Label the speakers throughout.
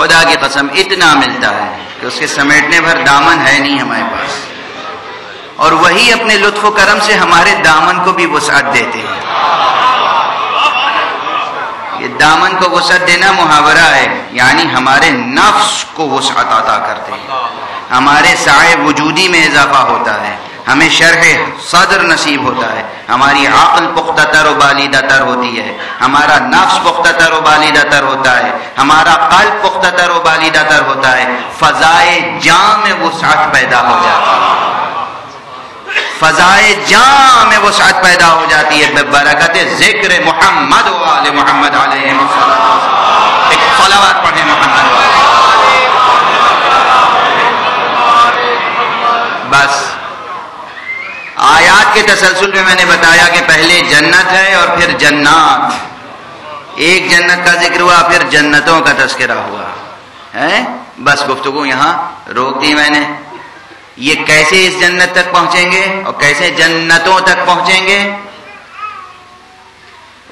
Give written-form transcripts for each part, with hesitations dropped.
Speaker 1: خدا کی قسم اتنا ملتا ہے کہ اس کے سمیٹنے بھر دامن ہے نہیں ہمارے پاس، اور وہی اپنے لطف و کرم سے ہمارے دامن کو بھی وسعت دیتے ہیں۔ یہ دامن کو وسعت دینا محاورہ ہے، یعنی ہمارے نفس کو وسعت عطا کرتے ہیں، ہمارے سعی وجودی میں اضافہ ہوتا ہے، ہمیں شرح صدر نصیب ہوتا ہے، ہماری عقل پختہ تر و بالیدہ تر ہوتی ہے، ہمارا نفس پختہ تر و بالیدہ تر ہوتا ہے، ہمارا قلب پختہ تر و بالیدہ تر ہوتا ہے، فضائے جاں میں وسعت پیدا ہو جاتی ہے، فضائے جاں میں وسعت پیدا ہو جاتی ہے ببرکت ذکر محمد و آل محمد علیہ السلام۔ ایک صلوات پڑھیں محمد و بس۔ آیات کے تسلسل میں نے بتایا کہ پہلے جنت ہے اور پھر جنات، ایک جنت کا ذکر ہوا پھر جنتوں کا تذکرہ ہوا ہے، بس گفتگو یہاں روک دی میں نے۔ یہ کیسے اس جنت تک پہنچیں گے اور کیسے جنتوں تک پہنچیں گے،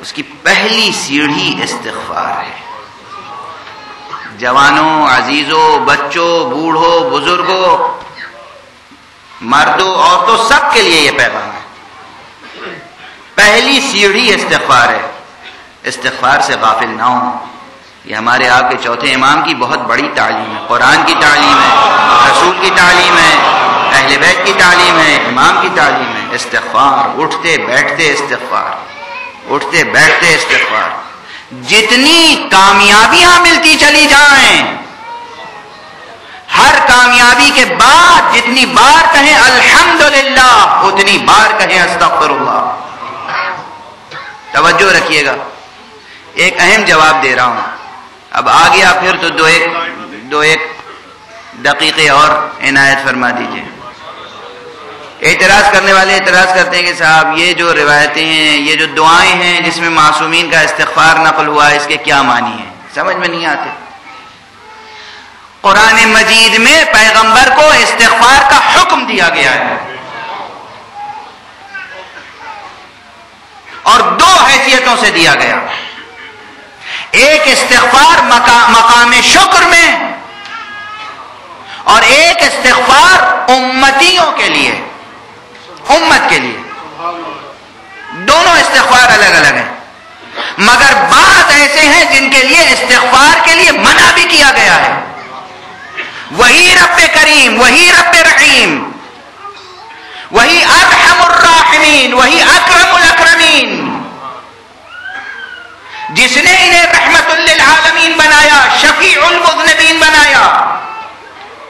Speaker 1: اس کی پہلی سیڑھی استغفار ہے۔ جوانوں، عزیزوں، بچوں، بوڑھوں، بزرگوں، مردوں، عورتوں، سب کے لیے یہ پیغام ہے۔ پہلی سیڑھی استغفار ہے، استغفار سے غافل نہ ہوں۔ یہ ہمارے آپ کے چوتھے امام کی بہت بڑی تعلیم ہے، قرآن کی تعلیم ہے، رسول کی تعلیم ہے، اہل بیت کی تعلیم ہے، امام کی تعلیم ہے۔ استغفار، اٹھتے بیٹھتے استغفار، اٹھتے بیٹھتے استغفار۔ جتنی کامیابیاں ملتی چلی جائیں، ہر کامیابی کے بعد جتنی بار کہیں الحمدللہ اتنی بار کہیں استغفر اللہ۔ توجہ رکھیے گا، ایک اہم جواب دے رہا ہوں، اب آ گیا پھر تو دو ایک دقیقے اور عنایت فرما دیجئے۔ اعتراض کرنے والے اعتراض کرتے ہیں کہ صاحب یہ جو روایتیں ہیں، یہ جو دعائیں ہیں جس میں معصومین کا استغفار نقل ہوا ہے، اس کے کیا معنی ہیں؟ سمجھ میں نہیں آتے۔ قرآن مجید میں پیغمبر کو استغفار کا حکم دیا گیا ہے، اور دو حیثیتوں سے دیا گیا۔ ایک استغفار مقام شکر میں، اور ایک استغفار امتیوں کے لیے، امت کے لیے۔ دونوں استغفار الگ الگ ہیں، مگر بعض ایسے ہیں جن کے لیے استغفار کے لیے منع بھی کیا گیا ہے۔ وہی رب کریم، وہی رب رحیم، وہی ارحم الراحمین، وہی اکرم الاکرمین، جس نے انہیں رحمت للعالمین بنایا، شفیع المذنبین بنایا،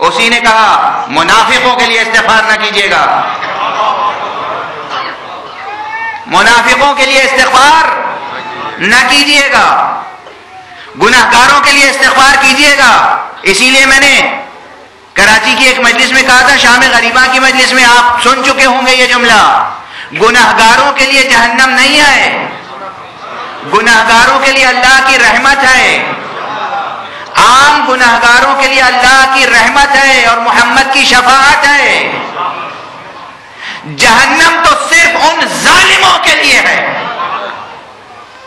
Speaker 1: اسی نے کہا منافقوں کے لیے استغفار نہ کیجیے گا، منافقوں کے لیے استغفار نہ کیجیے گا، گناہگاروں کے لیے استغفار کیجیے گا۔ اسی لیے میں نے کراچی کی ایک مجلس میں کہا تھا، شام غریبہ کی مجلس میں آپ سن چکے ہوں گے یہ جملہ، گناہگاروں کے لیے جہنم نہیں ہے، گناہگاروں کے لیے اللہ کی رحمت ہے، عام گناہگاروں کے لیے اللہ کی رحمت ہے اور محمد کی شفاعت ہے۔ جہنم تو صرف ان ظالموں کے لیے ہے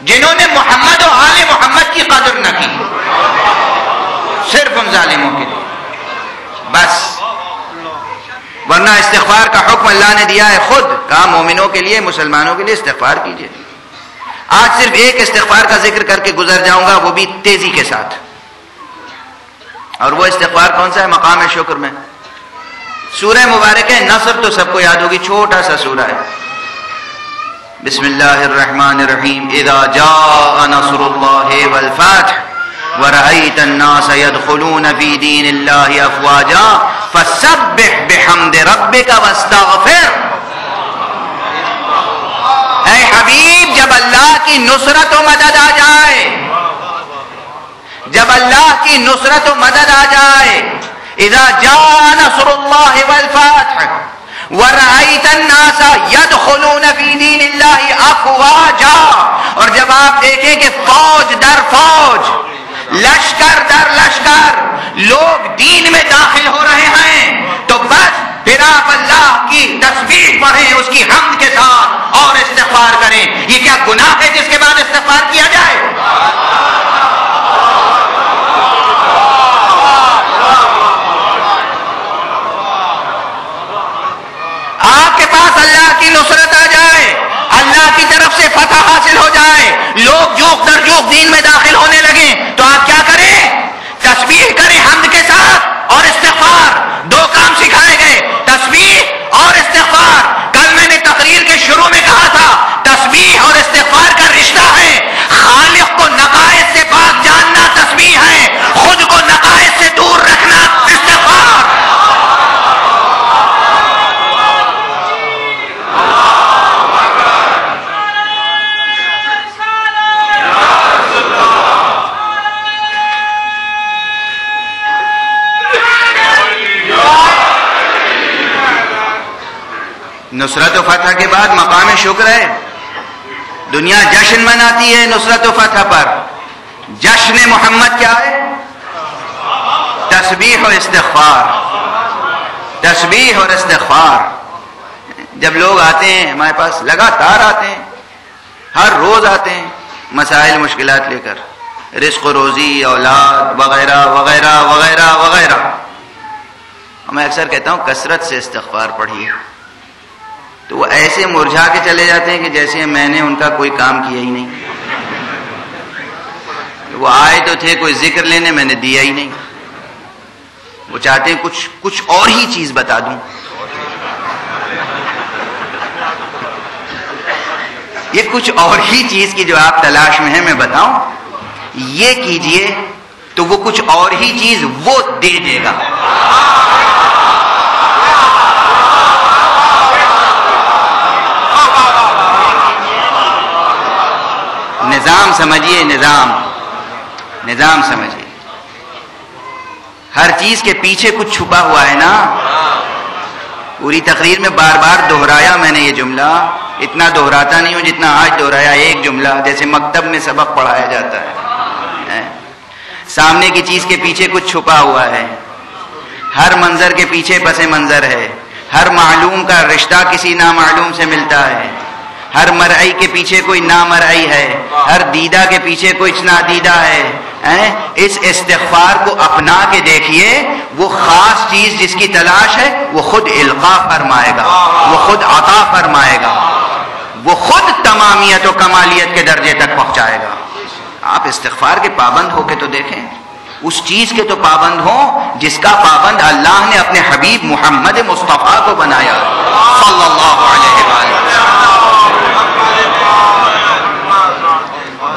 Speaker 1: جنہوں نے محمد و آل محمد کی قدر نہ کی، صرف ان ظالموں کے لیے بس۔ ورنہ استغفار کا حکم اللہ نے دیا ہے، خود کہا مومنوں کے لیے، مسلمانوں کے لیے استغفار کیجیے۔ آج صرف ایک استغفار کا ذکر کر کے گزر جاؤں گا، وہ بھی تیزی کے ساتھ، اور وہ استغفار کون سا ہے؟ مقام شکر میں سورہ مبارک ہے نصر، تو سب کو یاد ہوگی، چھوٹا سا سورہ ہے۔ بسم اللہ الرحمن الرحیم، اذا جاء نصر اللہ والفتح ورأيت الناس يدخلون في دين الله افواجا فسبح بحمد ربك واستغفر۔ اے حبیب، جب اللہ کی نصرت و مدد آ جائے، جب اللہ کی نصرت و مدد آ جائے، اذا جاء نصر اللہ والفتح ورأيت الناس يدخلون في دين الله افواجا، اور جب آپ دیکھیں کہ فوج در فوج، لشکر در لشکر لوگ دین میں داخل ہو رہے ہیں، تو بس پھر آپ اللہ کی تسبیح پڑھیں اس کی حمد کے ساتھ اور استغفار کریں۔ یہ کیا گناہ ہے جس کے بعد استغفار کیا جائے؟ منسوخ دین میں داخل ہونے لگے تو آپ کیا کریں؟ تسبیح کریں حمد کے ساتھ اور استغفار. دو کام سکھائے گئے، تسبیح اور استغفار. کل میں نے تقریر کے شروع میں کہا تھا تسبیح اور استغفار کا رشتہ ہے. خالق کو نقائص سے پاک جاننا تسبیح ہے، خود کو نقائص سے دور رکھنا استغفار. نصرت و فتح کے بعد مقام شکر ہے. دنیا جشن مناتی ہے نصرت و فتح پر. جشن محمد کیا ہے؟ تسبیح اور استغفار. تسبیح اور استغفار. جب لوگ آتے ہیں ہمارے پاس، لگاتار آتے ہیں، ہر روز آتے ہیں مسائل مشکلات لے کر، رزق و روزی، اولاد وغیرہ وغیرہ وغیرہ وغیرہ. میں اکثر کہتا ہوں کثرت سے استغفار پڑھیے. تو وہ ایسے مرجھا کے چلے جاتے ہیں کہ جیسے میں نے ان کا کوئی کام کیا ہی نہیں. وہ آئے تو تھے کوئی ذکر لینے، میں نے دیا ہی نہیں. وہ چاہتے ہیں کچھ اور ہی چیز بتا دوں. یہ کچھ اور ہی چیز کی جو آپ تلاش میں ہیں میں بتاؤں، یہ کیجئے تو وہ کچھ اور ہی چیز وہ دے دے گا. نظام سمجھیے، نظام سمجھیے. ہر چیز کے پیچھے کچھ چھپا ہوا ہے نا. پوری تقریر میں بار بار دہرایا میں نے یہ جملہ. اتنا دہراتا نہیں ہوں جتنا آج دہرایا. ایک جملہ جیسے مکتب میں سبق پڑھایا جاتا ہے. سامنے کی چیز کے پیچھے کچھ چھپا ہوا ہے. ہر منظر کے پیچھے پس منظر ہے. ہر معلوم کا رشتہ کسی نامعلوم سے ملتا ہے. ہر مرئی کے پیچھے کوئی نامرئی ہے. ہر دیدہ کے پیچھے کوئی نادیدہ ہے. اس استغفار کو اپنا کے دیکھیے. وہ خاص چیز جس کی تلاش ہے وہ خود القاء فرمائے گا، وہ خود عطا فرمائے گا، وہ خود تمامیت و کمالیت کے درجے تک پہنچائے گا. آپ استغفار کے پابند ہو کے تو دیکھیں. اس چیز کے تو پابند ہوں جس کا پابند اللہ نے اپنے حبیب محمد مصطفیٰ کو بنایا صلی اللہ علیہ وآلہ.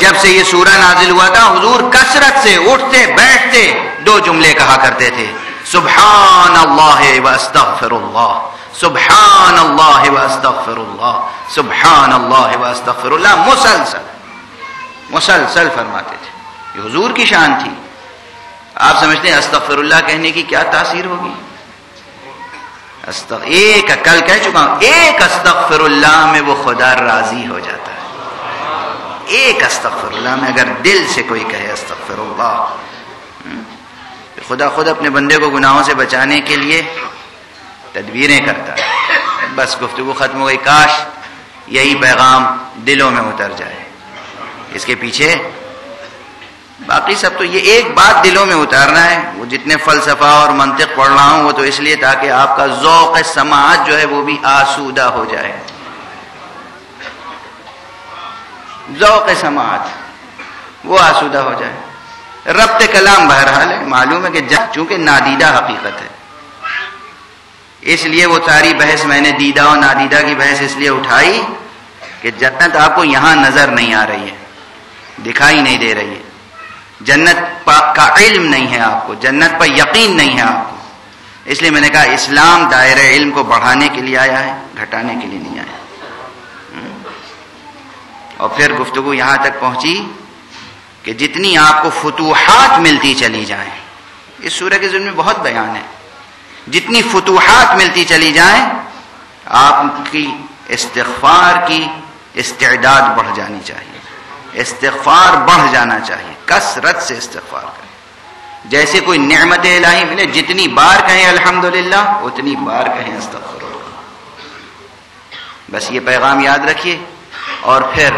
Speaker 1: جب سے یہ سورہ نازل ہوا تھا حضور کثرت سے اٹھتے بیٹھتے دو جملے کہا کرتے تھے، سبحان اللہ و استغفر اللہ، سبحان اللہ و استغفر اللہ، سبحان اللہ و استغفر اللہ. مسلسل فرماتے تھے. یہ حضور کی شان تھی. آپ سمجھتے ہیں استغفر اللہ کہنے کی کیا تاثیر ہوگی؟ ایک کل کہہ چکا ہوں، ایک استغفر اللہ میں وہ خدا راضی ہو جاتا ہے. ایک استغفر اللہ میں اگر دل سے کوئی کہے استغفر اللہ، خدا خود اپنے بندے کو گناہوں سے بچانے کے لیے تدبیریں کرتا ہے. بس گفتگو ختم ہو گئی. کاش یہی پیغام دلوں میں اتر جائے. اس کے پیچھے باقی سب تو یہ ایک بات دلوں میں اتارنا ہے. وہ جتنے فلسفہ اور منطق پڑھ رہا ہوں وہ تو اس لیے تاکہ آپ کا ذوق سماعت جو ہے وہ بھی آسودہ ہو جائے. ذوق سماعت وہ آسودہ ہو جائے. ربط کلام بہرحال ہے، معلوم ہے کہ چونکہ نادیدہ حقیقت ہے، اس لیے وہ ساری بحث میں نے دیدہ اور نادیدہ کی بحث اس لیے اٹھائی کہ جنت آپ کو یہاں نظر نہیں آ رہی ہے، دکھائی نہیں دے رہی ہے. جنت کا علم نہیں ہے آپ کو، جنت پر یقین نہیں ہے آپ کو. اس لیے میں نے کہا اسلام دائرہ علم کو بڑھانے کے لیے آیا ہے، گھٹانے کے لیے نہیں آیا. اور پھر گفتگو یہاں تک پہنچی کہ جتنی آپ کو فتوحات ملتی چلی جائیں، اس سورہ کے ضمن میں بہت بیان ہے، جتنی فتوحات ملتی چلی جائیں آپ کی استغفار کی استعداد بڑھ جانی چاہیے. استغفار بڑھ جانا چاہیے. کثرت سے استغفار کریں. جیسے کوئی نعمت الہی ملے جتنی بار کہیں الحمدللہ اتنی بار کہیں استغفر اللہ. بس یہ پیغام یاد رکھیے. اور پھر